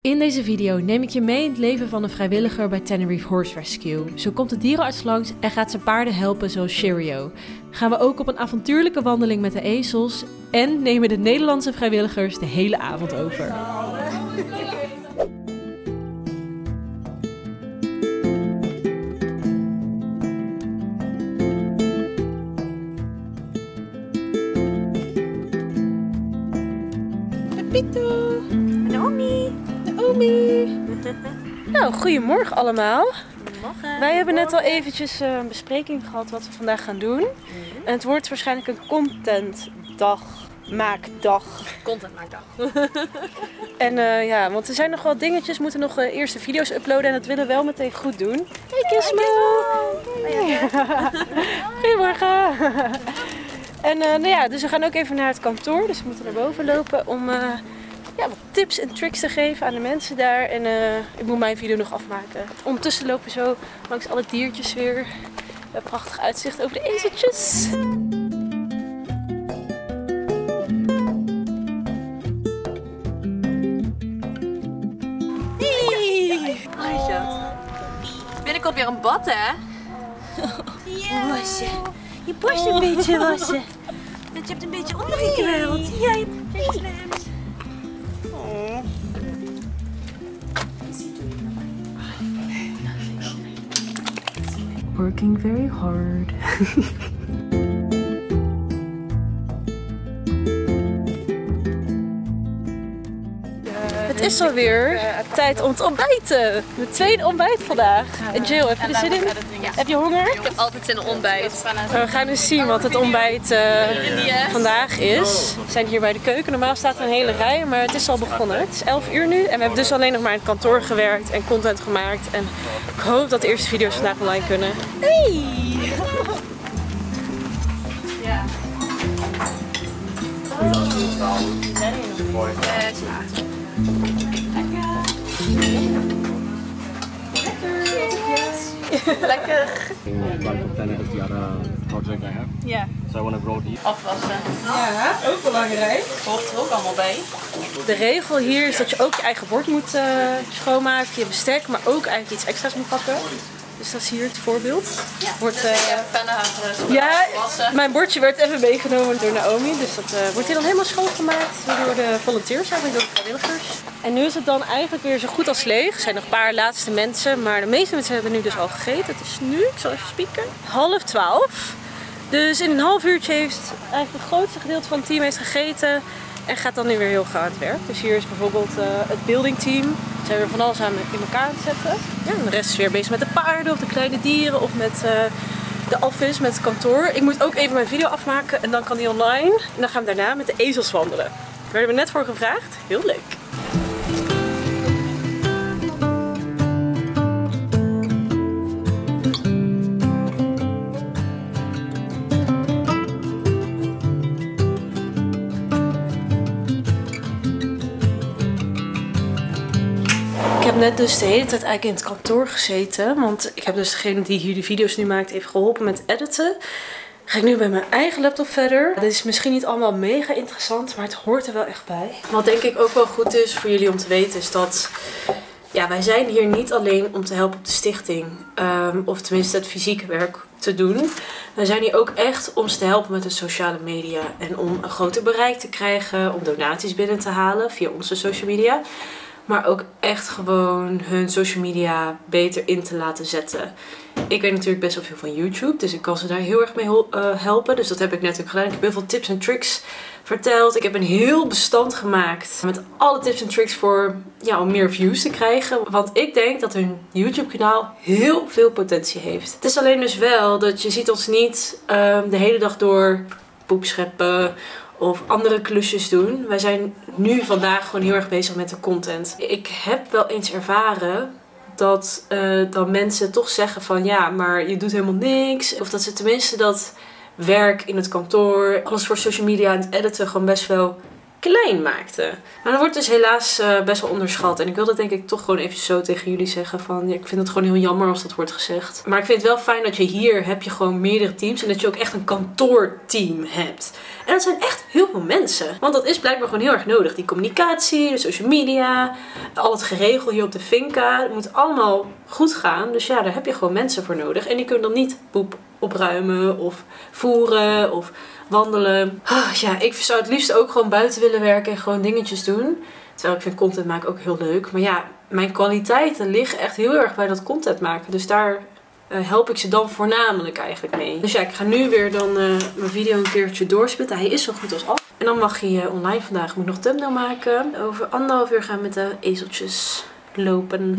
In deze video neem ik je mee in het leven van een vrijwilliger bij Tenerife Horse Rescue. Zo komt de dierenarts langs en gaat zijn paarden helpen zoals Cheerio. Gaan we ook op een avontuurlijke wandeling met de ezels en nemen de Nederlandse vrijwilligers de hele avond over. Pepito! Naomi! Nou, goedemorgen allemaal. Goedemorgen. Wij hebben net al eventjes een bespreking gehad wat we vandaag gaan doen. En het wordt waarschijnlijk een contentmaakdag. Contentmaakdag. En ja, want er zijn nog wel dingetjes. We moeten nog eerste video's uploaden en dat willen we wel meteen goed doen. Hey Kismo! Goedemorgen! En nou ja, dus we gaan ook even naar het kantoor. Dus we moeten naar boven lopen om ja, wat tips en tricks te geven aan de mensen daar. En ik moet mijn video nog afmaken. Ondertussen lopen we zo langs alle diertjes weer. We hebben een prachtig uitzicht over de ezeltjes. Hey! Binnenkort weer een bad, hè? Wassen. Je borst een beetje wassen. Want je hebt een beetje ondergekweld. Ja, je hebt een beetje Working very hard. Het is alweer tijd om te ontbijten. Mijn tweede ontbijt vandaag. En Jill, heb je er zin in? Heb je honger? Ik heb altijd zin in ontbijt. We gaan dus zien wat het ontbijt vandaag is. We zijn hier bij de keuken. Normaal staat er een hele rij, maar het is al begonnen. Het is 11 uur nu en we hebben dus alleen nog maar in het kantoor gewerkt en content gemaakt. En ik hoop dat de eerste video's vandaag online kunnen. Hey! Ja. Lekker. One from 10 is the other project I have. Ja. So I want to grow deep. Afwassen. Ja, ook belangrijk. Hoort er ook allemaal bij. De regel hier is dat je ook je eigen bord moet schoonmaken, je bestek, maar ook eigenlijk iets extra's moet pakken. Dus dat is hier het voorbeeld. Ja. Wordt, Ja, mijn bordje werd even meegenomen door Naomi, dus dat wordt hier dan helemaal schoongemaakt door de volunteers, eigenlijk door de vrijwilligers. En nu is het dan eigenlijk weer zo goed als leeg. Er zijn nog een paar laatste mensen, maar de meeste mensen hebben nu dus al gegeten. Het is nu, ik zal even spieken, 11:30. Dus in een half uurtje heeft eigenlijk het grootste gedeelte van het team heeft gegeten. En gaat dan nu weer heel gauw aan het werk. Dus hier is bijvoorbeeld het building team. Ze zijn weer van alles aan in elkaar aan het zetten. Ja, en de rest is weer bezig met de paarden of de kleine dieren of met de office, met het kantoor. Ik moet ook even mijn video afmaken en dan kan die online. En dan gaan we daarna met de ezels wandelen. Daar werden we net voor gevraagd. Heel leuk. Ik heb net dus de hele tijd eigenlijk in het kantoor gezeten. Want ik heb dus degene die hier de video's nu maakt even geholpen met editen. Ga ik nu bij mijn eigen laptop verder. Dit is misschien niet allemaal mega interessant, maar het hoort er wel echt bij. Wat denk ik ook wel goed is voor jullie om te weten is dat ja, wij zijn hier niet alleen om te helpen op de stichting. Of tenminste het fysieke werk te doen. Wij zijn hier ook echt om ze te helpen met de sociale media. En om een groter bereik te krijgen. Om donaties binnen te halen via onze social media. Maar ook echt gewoon hun social media beter in te laten zetten. Ik weet natuurlijk best wel veel van YouTube. Dus ik kan ze daar heel erg mee helpen. Dus dat heb ik net ook gedaan. Ik heb heel veel tips en tricks verteld. Ik heb een heel bestand gemaakt. Met alle tips en tricks voor ja, om meer views te krijgen. Want ik denk dat hun YouTube kanaal heel veel potentie heeft. Het is alleen dus wel dat je ziet ons niet de hele dag door poep scheppen of andere klusjes doen. Wij zijn nu vandaag gewoon heel erg bezig met de content. Ik heb wel eens ervaren dat dan mensen toch zeggen van ja, maar je doet helemaal niks. Of dat ze tenminste dat werk in het kantoor, alles voor social media en het editen gewoon best wel klein maakte. Maar dat wordt dus helaas best wel onderschat. En ik wil dat denk ik toch gewoon even zo tegen jullie zeggen van... Ja, ik vind het gewoon heel jammer als dat wordt gezegd. Maar ik vind het wel fijn dat je hier heb je gewoon meerdere teams. En dat je ook echt een kantoorteam hebt. En dat zijn echt heel veel mensen. Want dat is blijkbaar gewoon heel erg nodig. Die communicatie, de social media, al het geregel hier op de finca. Het moet allemaal goed gaan. Dus ja, daar heb je gewoon mensen voor nodig. En die kunnen dan niet poep opruimen of voeren of wandelen. Ja, ik zou het liefst ook gewoon buiten willen werken en gewoon dingetjes doen. Terwijl ik vind content maken ook heel leuk. Maar ja, mijn kwaliteiten liggen echt heel erg bij dat content maken. Dus daar help ik ze dan voornamelijk eigenlijk mee. Dus ja, ik ga nu weer dan mijn video een keertje doorspitten. Hij is zo goed als af. En dan mag hij online vandaag. Moet ik nog thumbnail maken. Over 1,5 uur gaan we met de ezeltjes lopen.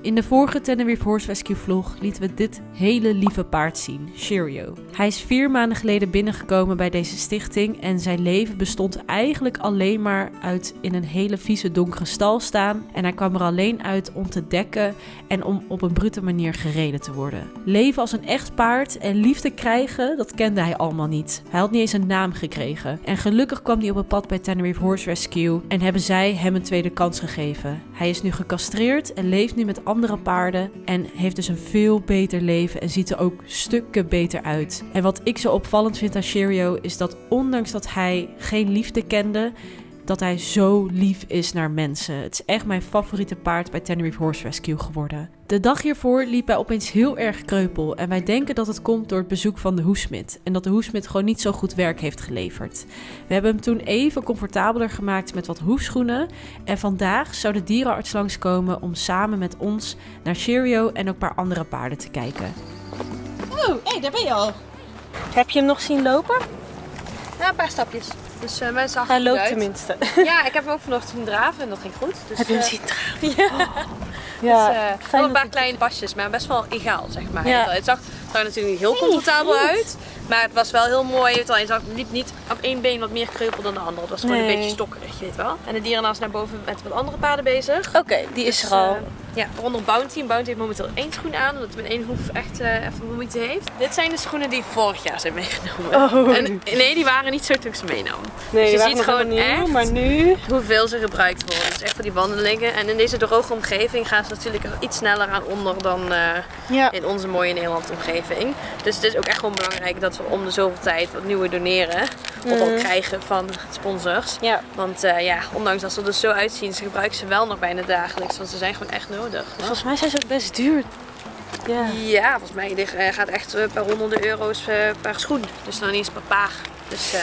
In de vorige Tenerife Horse Rescue vlog lieten we dit hele lieve paard zien, Cheerio. Hij is 4 maanden geleden binnengekomen bij deze stichting en zijn leven bestond eigenlijk alleen maar uit in een hele vieze donkere stal staan. En hij kwam er alleen uit om te dekken en om op een brute manier gereden te worden. Leven als een echt paard en liefde krijgen, dat kende hij allemaal niet. Hij had niet eens een naam gekregen. En gelukkig kwam hij op het pad bij Tenerife Horse Rescue en hebben zij hem een tweede kans gegeven. Hij is nu gecastreerd en leeft nu met andere paarden en heeft dus een veel beter leven en ziet er ook stukken beter uit. En wat ik zo opvallend vind aan Cheerio is dat ondanks dat hij geen liefde kende, dat hij zo lief is naar mensen. Het is echt mijn favoriete paard bij Tenerife Horse Rescue geworden. De dag hiervoor liep hij opeens heel erg kreupel en wij denken dat het komt door het bezoek van de hoefsmid. En dat de hoefsmid gewoon niet zo goed werk heeft geleverd. We hebben hem toen even comfortabeler gemaakt met wat hoefschoenen. En vandaag zou de dierenarts langskomen om samen met ons naar Cheerio en ook een paar andere paarden te kijken. Oh, hé, daar ben je al. Heb je hem nog zien lopen? Ja, een paar stapjes. Dus mensen zag Hij loopt uit. tenminste. Ja, ik heb hem ook vanochtend zien draven en dat ging goed. Dus, Heb je hem zien draven? Ja. Ja, Dus, wel een paar kleine pasjes, maar best wel egaal, zeg maar. Ja. Het zag er natuurlijk niet heel comfortabel uit, maar het was wel heel mooi. Je liep niet op één been wat meer kreupel dan de andere. Het was gewoon een beetje stokkerig, je weet wel. En de dierenarts naar boven met wat andere paarden bezig. Oké, die is er al. Ja, waaronder Bounty. En Bounty heeft momenteel 1 schoen aan, omdat hij met 1 hoef echt even moeite heeft. Dit zijn de schoenen die vorig jaar zijn meegenomen. Oh. En nee, die waren niet zo toen ik ze meenam. Nee, dus je die ziet gewoon nieuw, echt maar nu... hoeveel ze gebruikt worden. Dus echt voor die wandelingen. En in deze droge omgeving gaan ze natuurlijk er iets sneller aan onder dan in onze mooie Nederlandse omgeving. Dus het is ook echt gewoon belangrijk dat we om de zoveel tijd wat nieuwe doneren. Of al krijgen van sponsors. Ja. Want ja, ondanks dat ze er dus zo uitzien, ze gebruiken ze wel nog bijna dagelijks. Want ze zijn gewoon echt nodig. Volgens mij zijn ze ook best duur. Ja. Ja, volgens mij gaat echt per honderden euro's per schoen. Dus dan niet eens per paar. Dus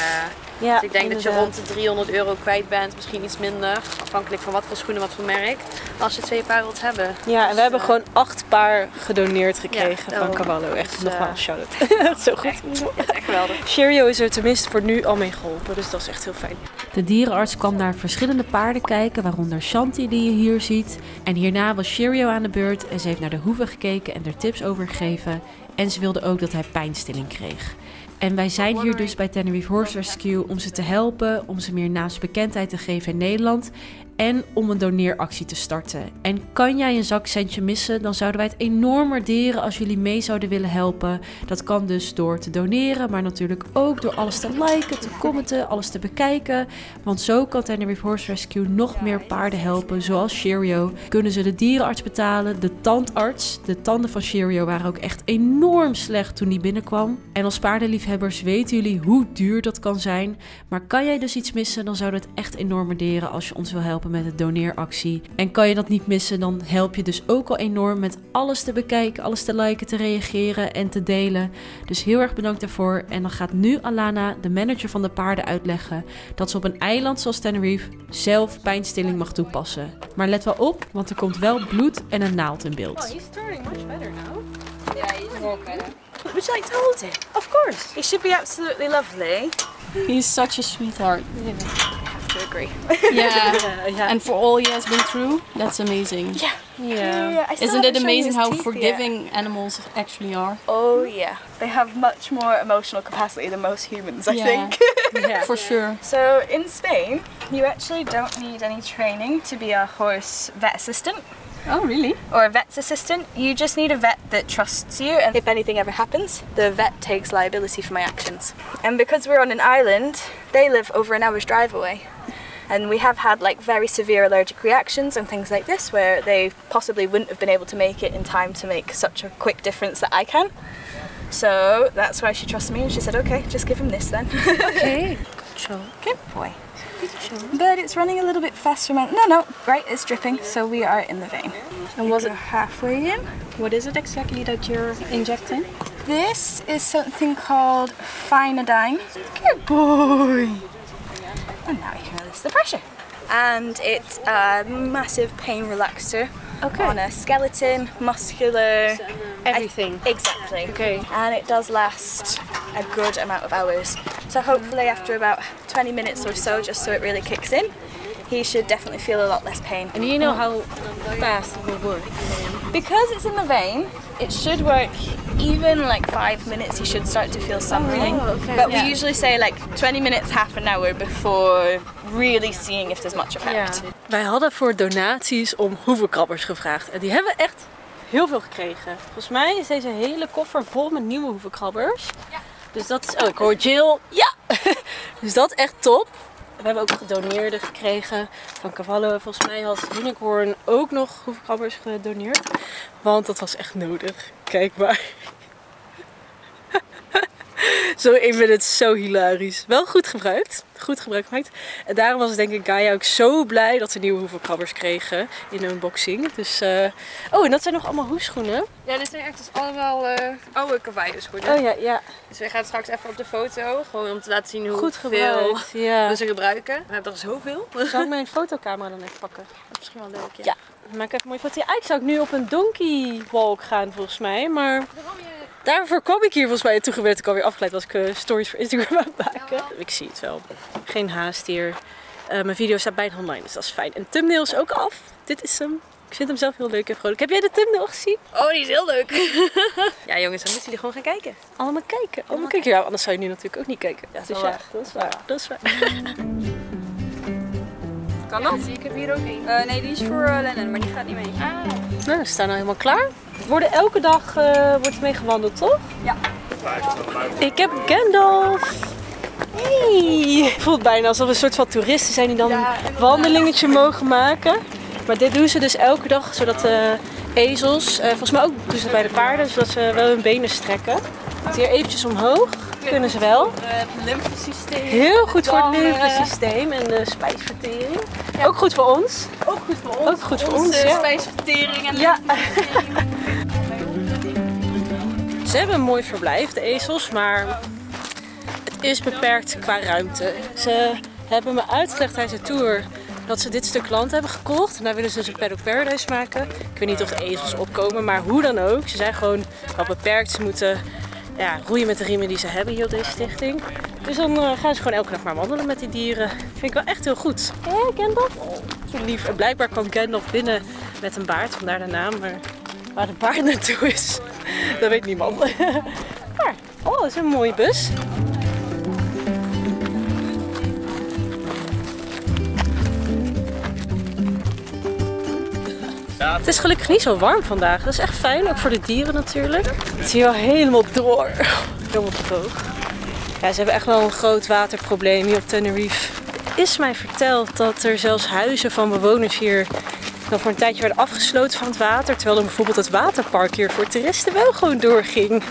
dus ik denk dat je rond de 300 euro kwijt bent, misschien iets minder. Afhankelijk van wat voor schoenen, wat voor merk. Als je 2 paar wilt hebben. Ja, en dus, we hebben gewoon 8 paar gedoneerd gekregen van daarom. Cavallo. Echt Dus, nogmaals shout-out. Zo goed. Echt geweldig. Cheerio is er tenminste voor nu al mee geholpen, dus dat is echt heel fijn. De dierenarts kwam naar verschillende paarden kijken, waaronder Shanti die je hier ziet. En hierna was Cheerio aan de beurt en ze heeft naar de hoeven gekeken en er tips over gegeven. En ze wilde ook dat hij pijnstilling kreeg. En wij zijn hier dus bij Tenerife Horse Rescue om ze te helpen, om ze meer naamsbekendheid te geven in Nederland en om een doneeractie te starten. En kan jij een zakcentje missen, dan zouden wij het enorm waarderen als jullie mee zouden willen helpen. Dat kan dus door te doneren, maar natuurlijk ook door alles te liken, te commenten, alles te bekijken. Want zo kan Tenerife Horse Rescue nog meer paarden helpen, zoals Cheerio. Kunnen ze de dierenarts betalen, de tandarts. De tanden van Cheerio waren ook echt enorm slecht toen die binnenkwam. En als paardenliefhebbers weten jullie hoe duur dat kan zijn. Maar kan jij dus iets missen, dan zouden we het echt enorm waarderen als je ons wil helpen met de doneeractie. En kan je dat niet missen, dan help je dus ook al enorm met alles te bekijken, alles te liken, te reageren en te delen. Dus heel erg bedankt daarvoor. En dan gaat nu Alana, de manager van de paarden, uitleggen dat ze op een eiland zoals Tenerife zelf pijnstilling mag toepassen. Maar let wel op, want er komt wel bloed en een naald in beeld. Oh, he's turning much better now. Yeah, he's more better. Would you like to hold him? Of course. He should be absolutely lovely. He's such a sweetheart. To agree. Yeah. And for all he has been through, that's amazing. Yeah. I still Isn't it haven't shown you amazing his how teeth forgiving animals actually are? Oh yeah. They have much more emotional capacity than most humans, I Yeah. think. For sure. So in Spain, you actually don't need any training to be a horse vet assistant. Oh, really? Or a vet's assistant. You just need a vet that trusts you, and if anything ever happens, the vet takes liability for my actions. And because we're on an island, they live over an hour's drive away. And we have had like very severe allergic reactions and things like this where they possibly wouldn't have been able to make it in time to make such a quick difference that I can. So that's why she trusts me, and she said, okay, just give him this then. Okay, good job. Good boy. But it's running a little bit faster. No, right, it's dripping, so we are in the vein. And was it halfway in? What is it exactly that you're injecting? This is something called Phenidine. Good boy. And now we can release the pressure. And it's a massive pain relaxer on a skeleton, muscular, Everything. Exactly. Okay. And it does last a good amount of hours. So hopefully after about 20 minutes or so, just so it really kicks in, he should definitely feel a lot less pain. And do you know how fast it will work? Because it's in the vein, it should work even like 5 minutes. You should start to feel something. But we usually say like 20 minutes, half an hour before really seeing if there's much effect. Wij hadden voor donaties om hoevenkrabbers gevraagd. En die hebben we echt heel veel gekregen. Volgens mij is deze hele koffer vol met nieuwe hoevenkrabbers. Ja. Dus dat is... Oh, ik hoor Jill. Ja! Dus dat is echt top. We hebben ook gedoneerde gekregen van Cavallo. Volgens mij had Unicorn ook nog hoevenkrabbers gedoneerd. Want dat was echt nodig. Kijk maar. Zo, ik vind het zo hilarisch. Wel goed gebruikt. Goed gebruik gemaakt. En daarom was denk ik Gaia ook zo blij dat ze nieuwe hoevenkrabbers kregen in een unboxing. Dus, oh, en dat zijn nog allemaal hoefschoenen. Ja, dit zijn echt dus allemaal oude Cavallo-schoenen. Oh ja, ja. Dus we gaan straks even op de foto, gewoon om te laten zien hoe Goed veel gebruikt, we ze gebruiken. We hebben er zoveel. Zal ik mijn fotocamera dan even pakken? Dat is misschien wel leuk, ja. Ja, maak even een mooie foto. Ja, eigenlijk zou ik nu op een donkey walk gaan volgens mij, maar... Daarvoor kwam ik hier volgens mij. En toen werd ik alweer afgeleid als ik stories voor Instagram aan het maken. Ja. Ik zie het wel. Geen haast hier. Mijn video staat bijna online, dus dat is fijn. En de thumbnail is ook af. Dit is hem. Ik vind hem zelf heel leuk en vrolijk. Heb jij de thumbnail gezien? Oh, die is heel leuk. Ja jongens, dan moeten jullie gewoon gaan kijken. Allemaal kijken. Allemaal kijken. Ja, anders zou je nu natuurlijk ook niet kijken. Ja, dat dus is waar. Dat is waar. Dat is waar. Kan dat? Ik heb hier ook één. Nee, die is voor Lennon, maar die gaat niet mee. Nou, we staan nou helemaal klaar. Worden elke dag wordt mee gewandeld, toch? Ja. Ik heb Gandalf. Hey. Het voelt bijna alsof we een soort van toeristen zijn die dan een wandelingetje mogen maken. Maar dit doen ze dus elke dag, zodat de ezels, volgens mij ook doen ze het bij de paarden, zodat ze wel hun benen strekken. Hier eventjes omhoog, kunnen ze wel. Het lymfesysteem. Heel goed voor het lymfesysteem en de spijsvertering. Ja. Ook goed voor ons. Ook goed voor ons. Ook goed voor ons, ja. Spijsvertering en lymfesysteem. Ze hebben een mooi verblijf, de ezels, maar het is beperkt qua ruimte. Ze hebben me uitgelegd tijdens de tour dat ze dit stuk land hebben gekocht. En daar willen ze dus een paddock paradise maken. Ik weet niet of de ezels opkomen, maar hoe dan ook. Ze zijn gewoon wel beperkt. Ze moeten roeien met de riemen die ze hebben hier op deze stichting. Dus dan gaan ze gewoon elke dag maar wandelen met die dieren. Vind ik wel echt heel goed. Hé, Gandalf? Oh, zo lief. En blijkbaar kwam Gandalf binnen met een baard, vandaar de naam. Maar waar de baard naartoe is, dat weet niemand. Maar, oh, dat is een mooie bus. Het is gelukkig niet zo warm vandaag. Dat is echt fijn, ook voor de dieren natuurlijk. Het is hier wel helemaal door. Helemaal droog. Ja, ze hebben echt wel een groot waterprobleem hier op Tenerife. Er is mij verteld dat er zelfs huizen van bewoners hier dan voor een tijdje werden afgesloten van het water. Terwijl dan bijvoorbeeld het waterpark hier voor toeristen wel gewoon doorging.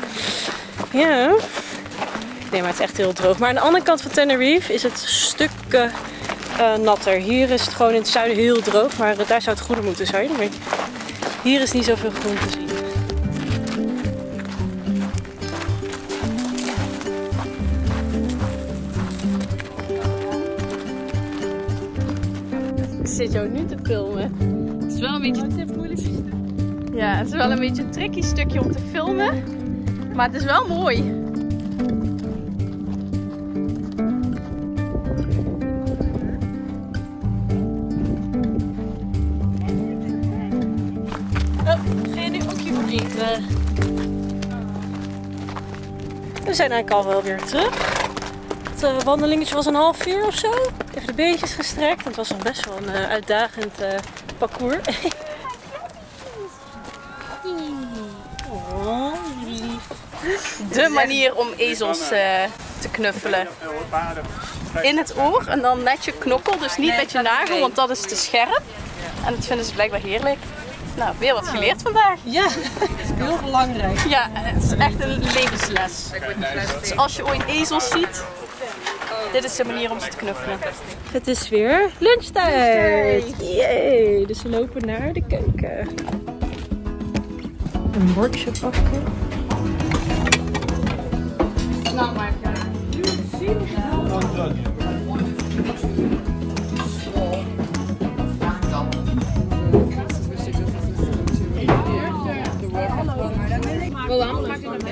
Ja. Nee, maar het is echt heel droog. Maar aan de andere kant van Tenerife is het stukken natter. Hier is het gewoon in het zuiden heel droog, maar daar zou het groener moeten zijn. Maar hier is niet zoveel groen te zien. Ik zit jou nu te filmen. Het is wel een beetje... Ja, het is wel een beetje een tricky stukje om te filmen. Maar het is wel mooi. We zijn eigenlijk al wel weer terug. Het wandelingetje was een half uur of zo. Even de beentjes gestrekt. Het was nog best wel een uitdagend parcours. de manier om ezels te knuffelen. In het oor en dan met je knokkel, dus niet met je nagel, want dat is te scherp. En dat vinden ze blijkbaar heerlijk. Nou, weer wat geleerd vandaag. Ja, dat is heel belangrijk. Ja, het is echt een levensles. Dus als je ooit ezels ziet, dit is de manier om ze te knuffelen. Het is weer lunchtijd. Yay, dus we lopen naar de keuken. Een bordje pakken. Nou, maar.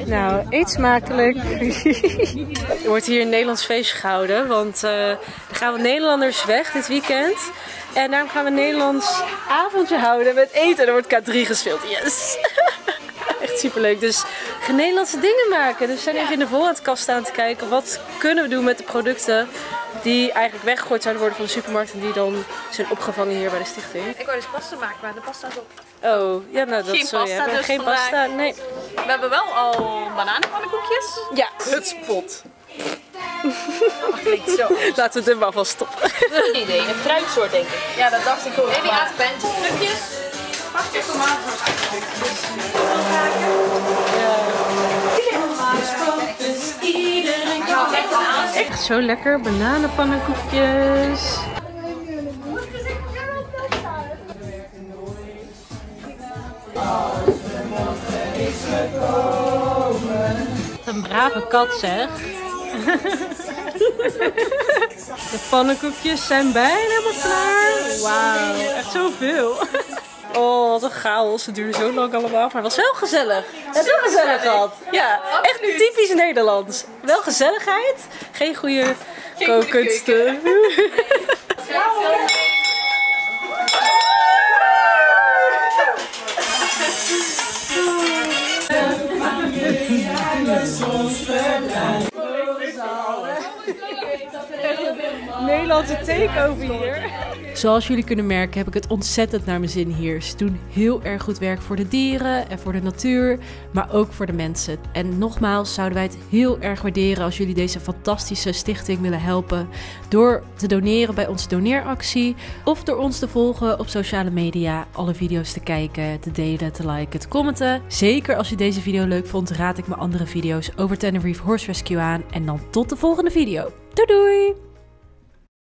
Nou, eet smakelijk. Er wordt hier een Nederlands feestje gehouden, want er gaan wat Nederlanders weg dit weekend. En daarom gaan we een Nederlands avondje houden met eten. Er wordt K3 gespeeld. Yes! Echt superleuk. Dus gaan Nederlandse dingen maken. Dus we zijn even in de voorraadkast aan te kijken. Wat kunnen we doen met de producten die eigenlijk weggegooid zouden worden van de supermarkt. En die dan zijn opgevangen hier bij de stichting. Ik wou dus pasta maken, maar de pasta is op. Oh, ja, nou dat Geen zul je pasta hebben. dus Geen vandaag. pasta, nee. We hebben wel al bananenpannenkoekjes. Ja, hutspot. Klinkt zo. Laten we het maar vast stoppen. Een idee, een fruitsoort denk ik. Ja, dat dacht ik ook. En die aardbeentjes, stukjes. Pak je tomaten. Echt zo lekker, bananenpannenkoekjes. Wat een brave kat zeg. De pannenkoekjes zijn bijna helemaal klaar. Wauw, echt zoveel. Oh, wat een chaos. Het duurde zo lang allemaal, maar het was wel gezellig. Het is wel gezellig gehad. Ja, echt typisch Nederlands. Wel gezelligheid, geen goede kookkunsten. Nederlandse takeover hier. Zoals jullie kunnen merken heb ik het ontzettend naar mijn zin hier. Ze doen heel erg goed werk voor de dieren en voor de natuur, maar ook voor de mensen. En nogmaals zouden wij het heel erg waarderen als jullie deze fantastische stichting willen helpen door te doneren bij onze doneeractie of door ons te volgen op sociale media, alle video's te kijken, te delen, te liken, te commenten. Zeker als je deze video leuk vond, raad ik mijn andere video's over Tenerife Horse Rescue aan. En dan tot de volgende video. Doei doei!